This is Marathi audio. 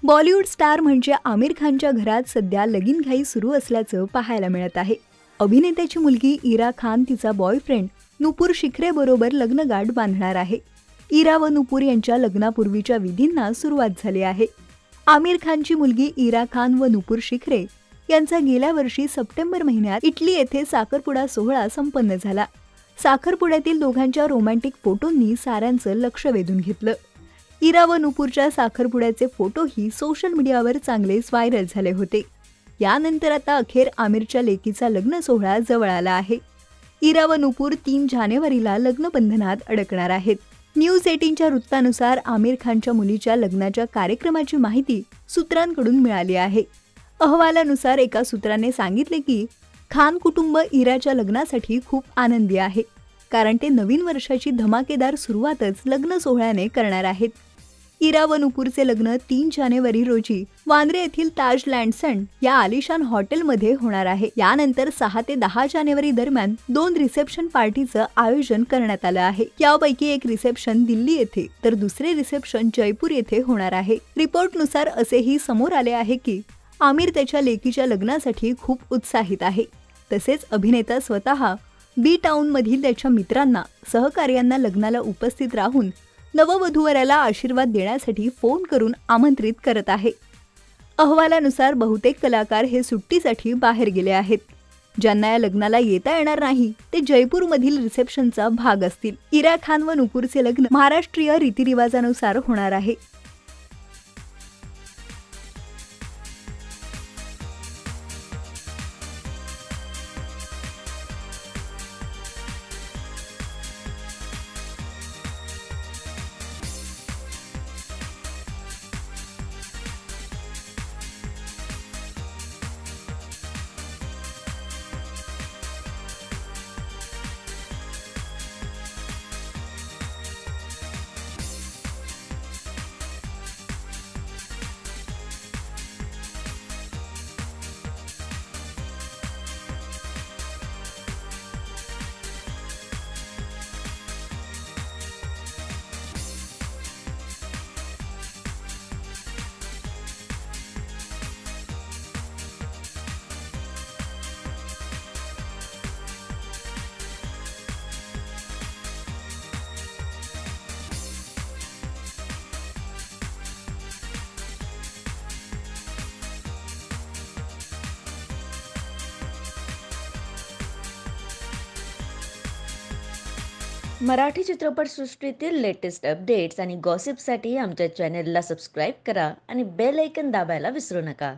बॉलिवूड स्टार म्हणजे आमिर खानच्या घरात सध्या लगीनघाई सुरू असल्याचं पाहायला मिळत आहे। अभिनेत्याची मुलगी इरा खान तिचा बॉयफ्रेंड नुपूर शिखरे बरोबर लग्नगाठ बांधणार आहे। इरा व नुपूर यांच्या लग्नापूर्वीच्या विधींना सुरुवात झाली आहे। आमिर खानची मुलगी इरा खान व नुपूर शिखरे यांचा गेल्या वर्षी सप्टेंबर महिन्यात इटली येथे साखरपुडा सोहळा संपन्न झाला। साखरपुड्यातील दोघांच्या रोमॅन्टिक फोटोंनी साऱ्यांचं लक्ष वेधून घेतलं। इरा व नुपूरच्या साखरपुड्याचे फोटोही सोशल मीडियावर चांगलेच व्हायरल झाले होते। यानंतर आता अखेर आमिरच्या लेकीचा लग्न सोहळा जवळ आला आहे। इरा व नुपूर 3 जानेवारीला लग्नबंधनात अडकणार आहेत। न्यूज 18च्या वृत्तानुसार आमिर खानच्या मुलीच्या लग्नाच्या कार्यक्रमाची माहिती सूत्रांकडून मिळाली आहे। अहवालानुसार एका सूत्राने सांगितले की खान कुटुंब इराच्या लग्नासाठी खूप आनंदी आहे, कारण ते नवीन वर्षाची धमाकेदार सुरुवातच लग्न सोहळ्याने करणार आहेत। इरा व नुपूरचे लग्न 3 जानेवारी रोजी वांद्रे येथील ताज लँडसन या आलिशान हॉटेलमध्ये होणार आहे। यानंतर 6 ते 10 जानेवारी दरम्यान 2 रिसेप्शन पार्टीचं आयोजन करण्यात आलं आहे। यापैकी एक रिसेप्शन दिल्ली येथे तर दुसरे रिसेप्शन जयपूर येथे होणार आहे। रिपोर्टनुसार असेही समोर आले आहे की आमिर त्याच्या लेकीच्या लग्नासाठी खूप उत्साहित आहे। तसेच अभिनेता स्वतः बी टाउन मधील त्याच्या मित्रांना सहकार्यांना लग्नाला उपस्थित राहून नववधूवराला आशीर्वाद देण्यासाठी फोन करून आमंत्रित करत आहे। अहवालानुसार बहुतेक कलाकार हे सुट्टीसाठी बाहेर गेले आहेत। ज्यांना या लग्नाला येता येणार नाही ते जयपूरमधील रिसेप्शनचा भाग असतील। इरा खान व नुपूरचे लग्न महाराष्ट्रीय रीतिरिवाजानुसार होणार आहे। मराठी चित्रपटसृष्टीतील लेटेस्ट अपडेट्स आणि गॉसिपसाठी आमच्या चॅनेलला सबस्क्राईब करा आणि बेल आयकॉन दाबायला विसरू नका।